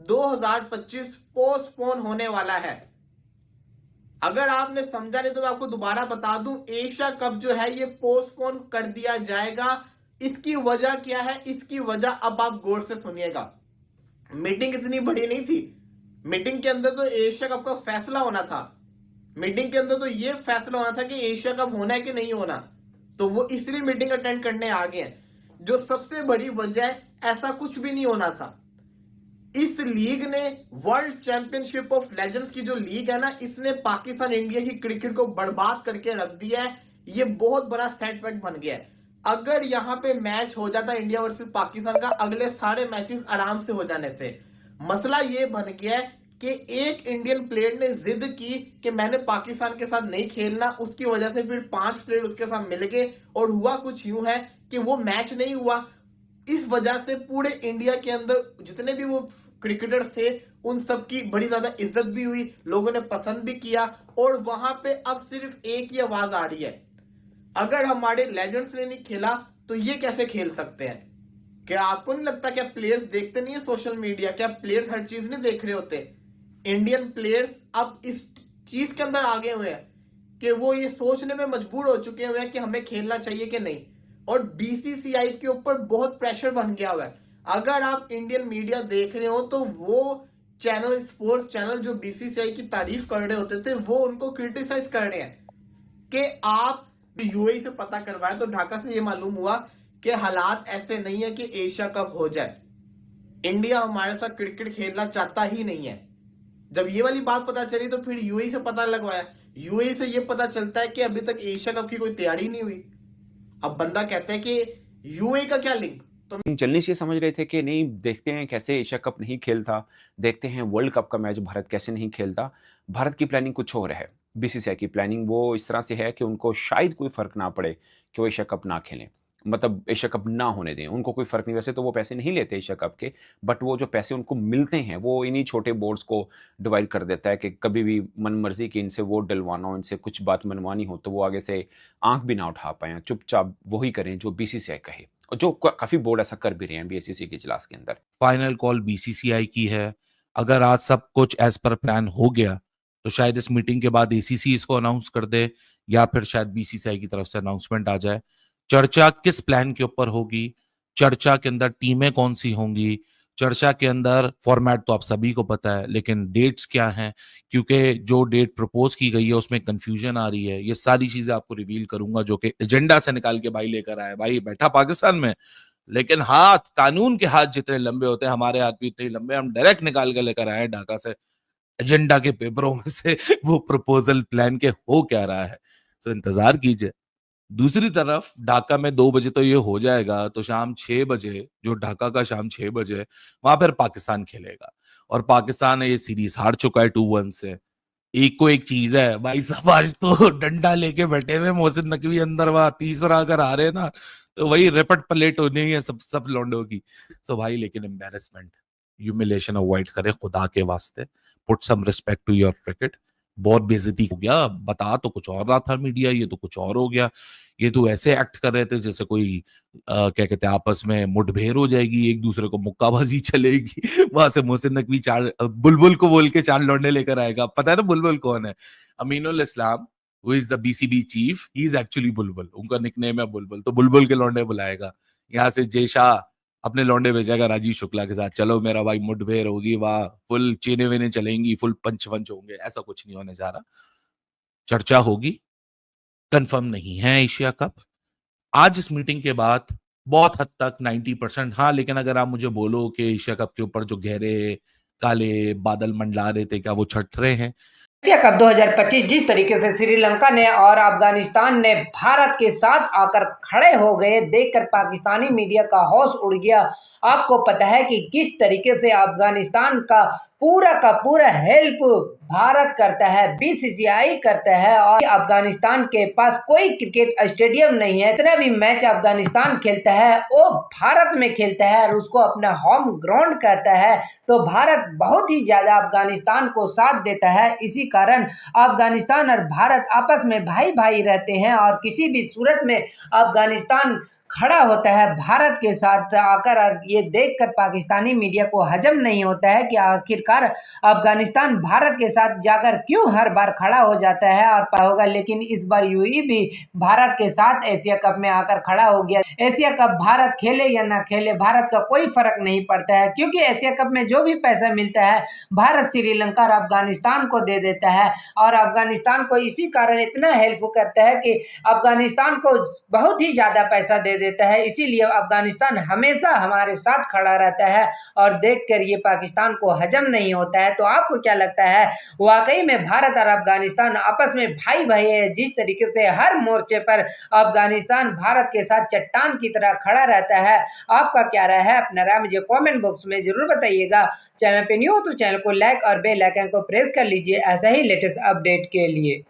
2025 postpone होने वाला है। अगर आपने समझा नहीं तो मैं आपको दोबारा बता दूं, एशिया कप जो है ये पोस्टपोन कर दिया जाएगा। इसकी वजह क्या है? इसकी वजह अब आप गौर से सुनिएगा। मीटिंग इतनी बड़ी नहीं थी। मीटिंग के अंदर तो एशिया कप का फैसला होना था। मीटिंग के अंदर तो ये फैसला होना था कि एशिया कप होना है कि नहीं होना। तो वो इसलिए मीटिंग अटेंड करने आ गए हैं। जो सबसे बड़ी वजह है, ऐसा कुछ भी नहीं होना था। इस लीग ने, वर्ल्ड चैंपियनशिप ऑफ लेजेंड्स की जो लीग है ना, इसने पाकिस्तान इंडिया की क्रिकेट को बर्बाद करके रख दिया है। ये बहुत बड़ा सेटबैक बन गया है। अगर यहां पे मैच हो जाता इंडिया वर्सेस पाकिस्तान का, अगले सारे मैचेस आराम से हो जाने थे। मसला ये बन गया है कि एक इंडियन प्लेयर ने जिद की कि मैंने पाकिस्तान के साथ नहीं खेलना। उसकी वजह से फिर 5 प्लेयर उसके साथ मिल गए और हुआ कुछ यूं है कि वो मैच नहीं हुआ। इस वजह से पूरे इंडिया के अंदर जितने भी वो क्रिकेटर थे, उन सब की बड़ी ज्यादा इज्जत भी हुई, लोगों ने पसंद भी किया। और वहां पे अब सिर्फ एक ही आवाज आ रही है, अगर हमारे लेजेंड्स ने नहीं खेला तो ये कैसे खेल सकते हैं? क्या आपको नहीं लगता? क्या प्लेयर्स देखते नहीं है सोशल मीडिया? क्या प्लेयर्स हर चीज नहीं देख रहे होते? इंडियन प्लेयर्स अब इस चीज के अंदर आगे हुए हैं कि वो ये सोचने में मजबूर हो चुके हुए हैं कि हमें खेलना चाहिए कि नहीं। और बीसीसीआई के ऊपर बहुत प्रेशर बन गया हुआ है। अगर आप इंडियन मीडिया देख रहे हो तो वो चैनल, स्पोर्ट्स चैनल जो बीसीसीआई की तारीफ कर रहे होते थे, वो उनको क्रिटिसाइज कर रहे हैं कि आप यूएई से पता करवाए तो ढाका से ये मालूम हुआ कि हालात ऐसे नहीं है कि एशिया कप हो जाए। इंडिया हमारे साथ क्रिकेट खेलना चाहता ही नहीं है। जब ये वाली बात पता चली तो फिर यूएई से पता लगवाया। यूएई से ये पता चलता है कि अभी तक एशिया कप की कोई तैयारी नहीं हुई। अब बंदा कहता है कि यूएई का क्या लिंक? तो चलनी से समझ रहे थे कि नहीं, देखते हैं कैसे एशिया कप नहीं खेलता, देखते हैं वर्ल्ड कप का मैच भारत कैसे नहीं खेलता। भारत की प्लानिंग कुछ और है। बीसीसीआई की प्लानिंग वो इस तरह से है कि उनको शायद कोई फर्क ना पड़े कि वो एशिया कप ना खेलें, मतलब एशिया कप ना होने दें। उनको कोई फर्क नहीं, वैसे तो वो पैसे नहीं लेते एशिया कप के, बट वो जो पैसे उनको मिलते हैं वो इन्हीं छोटे बोर्ड्स को डिवाइड कर देता है कि कभी भी मन मर्जी की इनसे वोट डलवाना हो, इनसे कुछ बात मनवानी हो तो वो आगे से आंख भी ना उठा पाए, चुपचाप वही करें जो बीसीसीआई कहे। और जो काफी बोर्ड ऐसा कर भी रहे हैं बीएससीसी के इजलास के अंदर। फाइनल कॉल बीसीसीआई की है। अगर आज सब कुछ एज पर प्लान हो गया तो शायद इस मीटिंग के बाद एसीसी इसको अनाउंस कर दे, या फिर शायद बीसीसीआई की तरफ से अनाउंसमेंट आ जाए। चर्चा किस प्लान के ऊपर होगी, चर्चा के अंदर टीमें कौन सी होंगी, चर्चा के अंदर फॉर्मेट तो आप सभी को पता है, लेकिन डेट्स क्या हैं, क्योंकि जो डेट प्रपोज की गई है उसमें कंफ्यूजन आ रही है। ये सारी चीजें आपको रिवील करूंगा, जो कि एजेंडा से निकाल के भाई लेकर आया। भाई बैठा पाकिस्तान में, लेकिन हाथ, कानून के हाथ जितने लंबे होते हैं, हमारे हाथ भी उतने लंबे। हम डायरेक्ट निकाल के लेकर आए ढाका से एजेंडा के पेपरों में से वो प्रपोजल प्लान के हो क्या रहा है। तो इंतजार कीजिए। दूसरी तरफ ढाका में 2 बजे तो ये हो जाएगा, तो शाम 6 बजे, जो ढाका का शाम 6 बजे, वहां फिर पाकिस्तान खेलेगा। और पाकिस्तान ये सीरीज हार चुका है 2-1 से। एक को एक चीज है भाई साहब, आज तो डंडा लेके बैठे हुए मोहसिन नकवी अंदर, वहां तीसरा अगर आ रहे ना तो वही रेपट पलेट होनी है सब लौंडों की। तो भाई लेकिन एम्बेरसमेंट, ह्यूमिलेशन अवॉइड करे खुदा के वास्ते। Put some respect to your cricket. बहुत बेइज्जती हो गया। बता तो कुछ और रहा था मीडिया, ये तो कुछ और हो गया। ये तो ऐसे एक्ट कर रहे थे जैसे कोई क्या कहते हैं, आपस में मुठभेड़ हो जाएगी, एक दूसरे को मुक्काबाजी चलेगी। वहां से मोहसिन नकवी चार बुलबुल को बोल के 4 लौंडे लेकर आएगा। पता है ना बुलबुल कौन है? Aminul Islam, who is the BCB chief, he is actually Bulbul. उनका निकनेम है बुलबुल। तो बुलबुल के लौंडे बुलाएगा। यहाँ से जय शाह अपने लौंडे भेजेगा राजीव शुक्ला के साथ, चलो मेरा भाई मुठभेड़ होगी, वाह फुल चेने वेने चलेंगी, फुल पंच वंच होंगे। ऐसा कुछ नहीं होने जा रहा। चर्चा होगी, कंफर्म नहीं है एशिया कप। आज इस मीटिंग के बाद बहुत हद तक 90%। हाँ, लेकिन अगर आप मुझे बोलो कि एशिया कप के ऊपर जो गहरे काले बादल मंडला रहे थे, क्या वो छट रहे हैं? एशिया कप 2025 जिस तरीके से श्रीलंका ने और अफगानिस्तान ने भारत के साथ आकर खड़े हो गए, देखकर पाकिस्तानी मीडिया का होश उड़ गया। आपको पता है कि किस तरीके से अफगानिस्तान का पूरा हेल्प भारत करता है, बीसीसीआई करता है। और अफगानिस्तान के पास कोई क्रिकेट स्टेडियम नहीं है। इतना भी मैच अफगानिस्तान खेलता है वो भारत में खेलता है और उसको अपना होम ग्राउंड कहता है। तो भारत बहुत ही ज्यादा अफगानिस्तान को साथ देता है। इसी कारण अफगानिस्तान और भारत आपस में भाई भाई रहते हैं और किसी भी सूरत में अफगानिस्तान खड़ा होता है भारत के साथ आकर, और ये देखकर पाकिस्तानी मीडिया को हजम नहीं होता है कि आखिरकार अफगानिस्तान भारत के साथ जाकर क्यों हर बार खड़ा हो जाता है और होगा। लेकिन इस बार यूएई भी भारत के साथ एशिया कप में आकर खड़ा हो गया। एशिया कप भारत खेले या ना खेले, भारत का कोई फर्क नहीं पड़ता है, क्योंकि एशिया कप में जो भी पैसा मिलता है भारत श्रीलंका और अफगानिस्तान को दे देता है, और अफगानिस्तान को इसी कारण इतना हेल्प करता है कि अफगानिस्तान को बहुत ही ज्यादा पैसा दे देता है। इसीलिए अफगानिस्तान हमेशा हमारे साथ खड़ा रहता है, और देखकर ये पाकिस्तान को हजम नहीं होता है। तो आपको क्या लगता है, वाकई में भारत और अफगानिस्तान आपस में भाई भाई है? जिस तरीके से हर मोर्चे पर अफगानिस्तान भारत के साथ चट्टान की तरह खड़ा रहता है, आपका क्या राय है? अपना राय मुझे कमेंट बॉक्स में जरूर बताइएगा। चैनल पे न्यू हो तो चैनल को लाइक और बेल आइकन को प्रेस कर लीजिए ऐसा ही लेटेस्ट अपडेट के लिए।